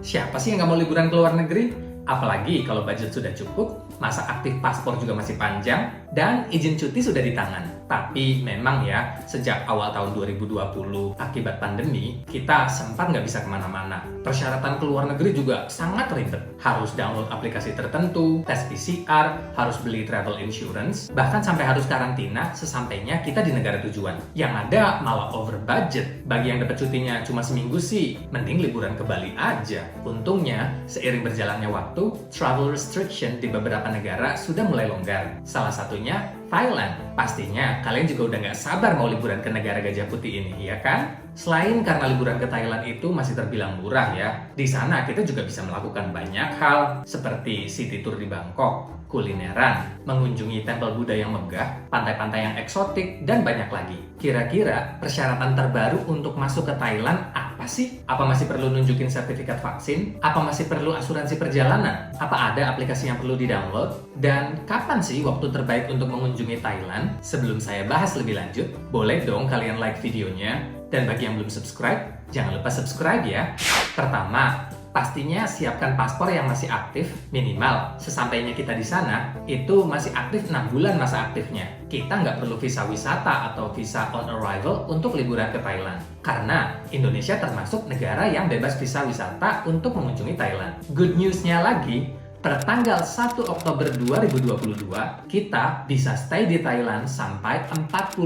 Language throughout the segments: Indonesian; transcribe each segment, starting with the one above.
Siapa sih yang nggak mau liburan ke luar negeri? Apalagi kalau budget sudah cukup, masa aktif paspor juga masih panjang, dan izin cuti sudah di tangan. Tapi memang ya, sejak awal tahun 2020 akibat pandemi, kita sempat nggak bisa kemana-mana. Persyaratan ke luar negeri juga sangat ribet. Harus download aplikasi tertentu, tes PCR, harus beli travel insurance, bahkan sampai harus karantina sesampainya kita di negara tujuan. Yang ada malah over budget. Bagi yang dapat cutinya cuma seminggu sih, mending liburan ke Bali aja. Untungnya, seiring berjalannya waktu, travel restriction di beberapa negara sudah mulai longgar. Salah satunya Thailand. Pastinya kalian juga udah nggak sabar mau liburan ke negara Gajah Putih ini, ya kan? Selain karena liburan ke Thailand itu masih terbilang murah ya, di sana kita juga bisa melakukan banyak hal seperti city tour di Bangkok, kulineran, mengunjungi tempel Buddha yang megah, pantai-pantai yang eksotik, dan banyak lagi. Kira-kira persyaratan terbaru untuk masuk ke Thailand apa sih? Apa masih perlu nunjukin sertifikat vaksin? Apa masih perlu asuransi perjalanan? Apa ada aplikasi yang perlu di-download? Dan kapan sih waktu terbaik untuk mengunjungi Thailand? Sebelum saya bahas lebih lanjut, boleh dong kalian like videonya. Dan bagi yang belum subscribe, jangan lupa subscribe ya. Pertama, pastinya siapkan paspor yang masih aktif, minimal sesampainya kita di sana, itu masih aktif 6 bulan masa aktifnya. Kita nggak perlu visa wisata atau visa on arrival untuk liburan ke Thailand. Karena Indonesia termasuk negara yang bebas visa wisata untuk mengunjungi Thailand. Good news-nya lagi, per tanggal 1 Oktober 2022, kita bisa stay di Thailand sampai 45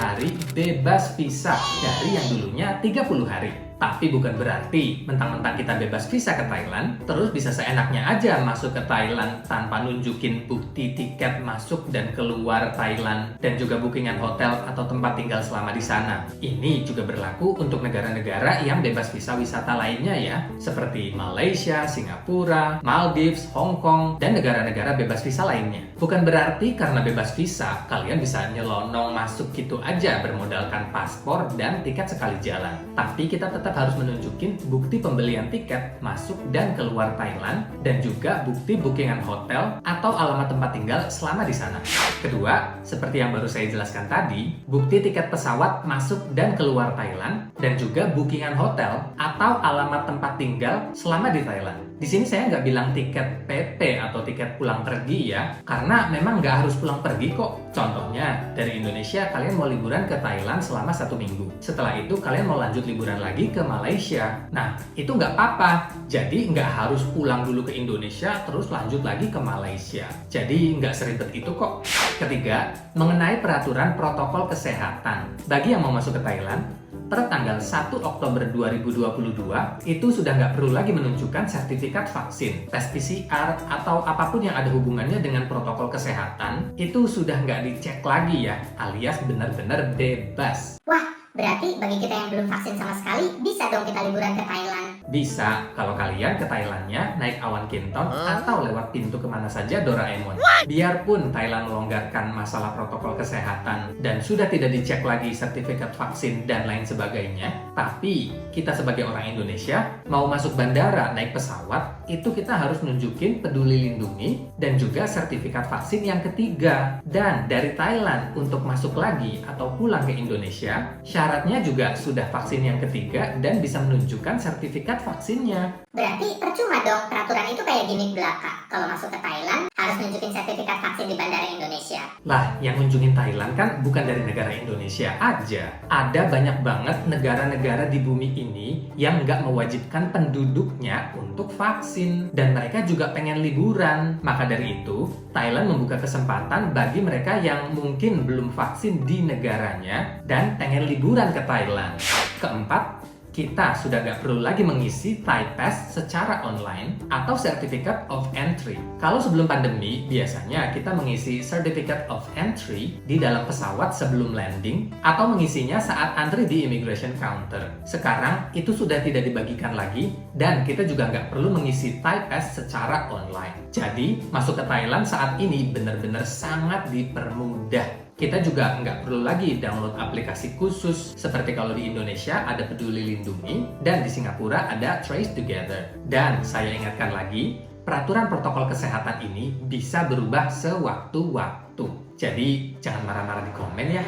hari bebas visa dari yang dulunya 30 hari. Tapi bukan berarti mentang-mentang kita bebas visa ke Thailand, terus bisa seenaknya aja masuk ke Thailand tanpa nunjukin bukti tiket masuk dan keluar Thailand dan juga bookingan hotel atau tempat tinggal selama di sana. Ini juga berlaku untuk negara-negara yang bebas visa wisata lainnya ya, seperti Malaysia, Singapura, Maldives, Hong Kong, dan negara-negara bebas visa lainnya. Bukan berarti karena bebas visa, kalian bisa nyelonong masuk gitu aja bermodalkan paspor dan tiket sekali jalan. Tapi kita tetap harus menunjukin bukti pembelian tiket masuk dan keluar Thailand dan juga bukti bookingan hotel atau alamat tempat tinggal selama di sana. Kedua, seperti yang baru saya jelaskan tadi, bukti tiket pesawat masuk dan keluar Thailand dan juga bookingan hotel atau alamat tempat tinggal selama di Thailand. Di sini saya nggak bilang tiket PP atau tiket pulang pergi ya, karena memang nggak harus pulang pergi kok. Contohnya, dari Indonesia kalian mau liburan ke Thailand selama 1 minggu. Setelah itu kalian mau lanjut liburan lagi ke Malaysia. Nah, itu nggak apa-apa. Jadi nggak harus pulang dulu ke Indonesia terus lanjut lagi ke Malaysia. Jadi nggak seribet itu kok. Ketiga, mengenai peraturan protokol kesehatan. Bagi yang mau masuk ke Thailand, per tanggal 1 Oktober 2022, itu sudah nggak perlu lagi menunjukkan sertifikat vaksin, tes PCR, atau apapun yang ada hubungannya dengan protokol kesehatan, itu sudah nggak dicek lagi ya, alias benar-benar bebas. Wah, berarti bagi kita yang belum vaksin sama sekali, bisa dong kita liburan ke Thailand. Bisa, kalau kalian ke Thailandnya naik awan Kinton atau lewat pintu kemana saja Doraemon. Biarpun Thailand melonggarkan masalah protokol kesehatan dan sudah tidak dicek lagi sertifikat vaksin dan lain sebagainya, tapi kita sebagai orang Indonesia mau masuk bandara naik pesawat, itu kita harus nunjukin peduli lindungi dan juga sertifikat vaksin yang ketiga. Dan dari Thailand untuk masuk lagi atau pulang ke Indonesia, syaratnya juga sudah vaksin yang ketiga dan bisa menunjukkan sertifikat vaksinnya. Berarti percuma dong peraturan itu kayak gimmick belaka. Kalau masuk ke Thailand, harus nunjukin sertifikat vaksin di Bandara Indonesia. Lah, yang ngunjungin Thailand kan bukan dari negara Indonesia aja. Ada banyak banget negara-negara di bumi ini yang nggak mewajibkan penduduknya untuk vaksin. Dan mereka juga pengen liburan. Maka dari itu, Thailand membuka kesempatan bagi mereka yang mungkin belum vaksin di negaranya dan pengen liburan ke Thailand. Keempat, kita sudah nggak perlu lagi mengisi Thai Pass secara online atau Certificate of Entry. Kalau sebelum pandemi, biasanya kita mengisi Certificate of Entry di dalam pesawat sebelum landing atau mengisinya saat antri di immigration counter. Sekarang, itu sudah tidak dibagikan lagi dan kita juga nggak perlu mengisi Thai Pass secara online. Jadi, masuk ke Thailand saat ini benar-benar sangat dipermudah. Kita juga nggak perlu lagi download aplikasi khusus seperti kalau di Indonesia ada Peduli Lindungi dan di Singapura ada Trace Together. Dan saya ingatkan lagi, peraturan protokol kesehatan ini bisa berubah sewaktu-waktu. Jadi jangan marah-marah di komen ya.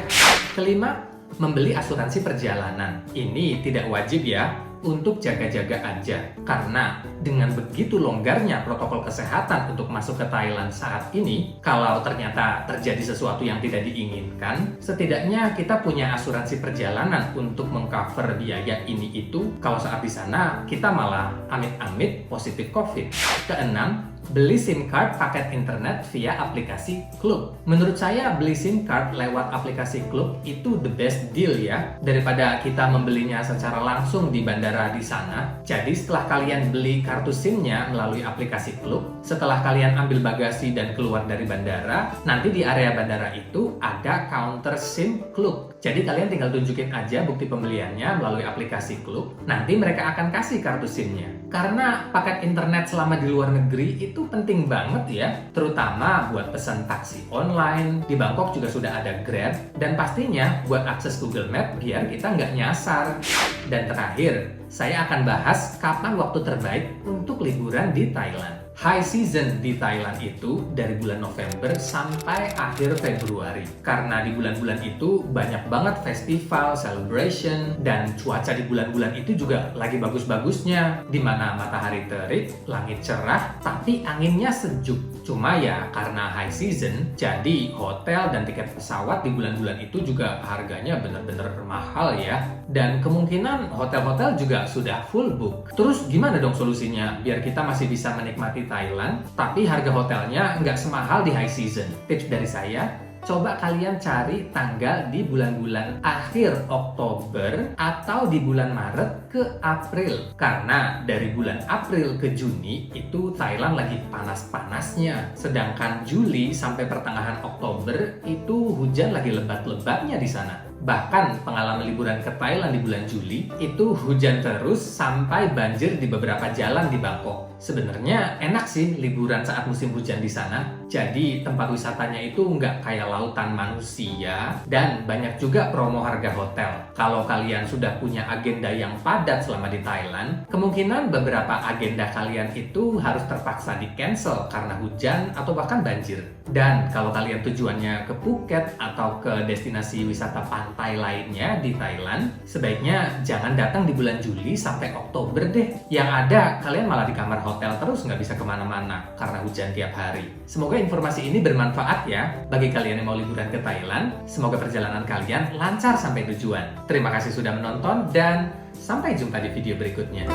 Kelima, membeli asuransi perjalanan. Ini tidak wajib ya. untuk jaga-jaga aja. Karena dengan begitu longgarnya protokol kesehatan untuk masuk ke Thailand saat ini, kalau ternyata terjadi sesuatu yang tidak diinginkan, setidaknya kita punya asuransi perjalanan untuk mengcover biaya ini itu kalau saat di sana kita malah amit-amit positif COVID. Keenam, beli SIM card paket internet via aplikasi Klook. Menurut saya beli SIM card lewat aplikasi Klook itu the best deal ya, daripada kita membelinya secara langsung di bandara di sana. Jadi setelah kalian beli kartu SIM-nya melalui aplikasi Klook, setelah kalian ambil bagasi dan keluar dari bandara, nanti di area bandara itu ada counter SIM Klook. Jadi kalian tinggal tunjukin aja bukti pembeliannya melalui aplikasi Klook, nanti mereka akan kasih kartu SIM-nya. Karena paket internet selama di luar negeri itu penting banget ya, terutama buat pesan taksi online. Di Bangkok juga sudah ada Grab, dan pastinya buat akses Google Map biar kita nggak nyasar. Dan terakhir, saya akan bahas kapan waktu terbaik untuk liburan di Thailand. High season di Thailand itu dari bulan November sampai akhir Februari. Karena di bulan-bulan itu banyak banget festival, celebration, dan cuaca di bulan-bulan itu juga lagi bagus-bagusnya. Di mana matahari terik, langit cerah, tapi anginnya sejuk. Cuma ya karena high season, jadi hotel dan tiket pesawat di bulan-bulan itu juga harganya bener-bener mahal ya. Dan kemungkinan hotel-hotel juga sudah full book. Terus gimana dong solusinya biar kita masih bisa menikmati Thailand, tapi harga hotelnya nggak semahal di high season? Tips dari saya, coba kalian cari tanggal di bulan-bulan akhir Oktober atau di bulan Maret ke April. Karena dari bulan April ke Juni itu Thailand lagi panas-panasnya. Sedangkan Juli sampai pertengahan Oktober itu hujan lagi lebat-lebatnya di sana. Bahkan pengalaman liburan ke Thailand di bulan Juli itu hujan terus sampai banjir di beberapa jalan di Bangkok. Sebenarnya enak sih liburan saat musim hujan di sana. Jadi tempat wisatanya itu nggak kayak lautan manusia, dan banyak juga promo harga hotel. Kalau kalian sudah punya agenda yang padat selama di Thailand, kemungkinan beberapa agenda kalian itu harus terpaksa di-cancel karena hujan atau bahkan banjir. Dan kalau kalian tujuannya ke Phuket atau ke destinasi wisata pantai lainnya di Thailand, sebaiknya jangan datang di bulan Juli sampai Oktober deh. Yang ada kalian malah di kamar hotel terus nggak bisa kemana-mana karena hujan tiap hari. Semoga informasi ini bermanfaat ya bagi kalian yang mau liburan ke Thailand. Semoga perjalanan kalian lancar sampai tujuan. Terima kasih sudah menonton dan sampai jumpa di video berikutnya.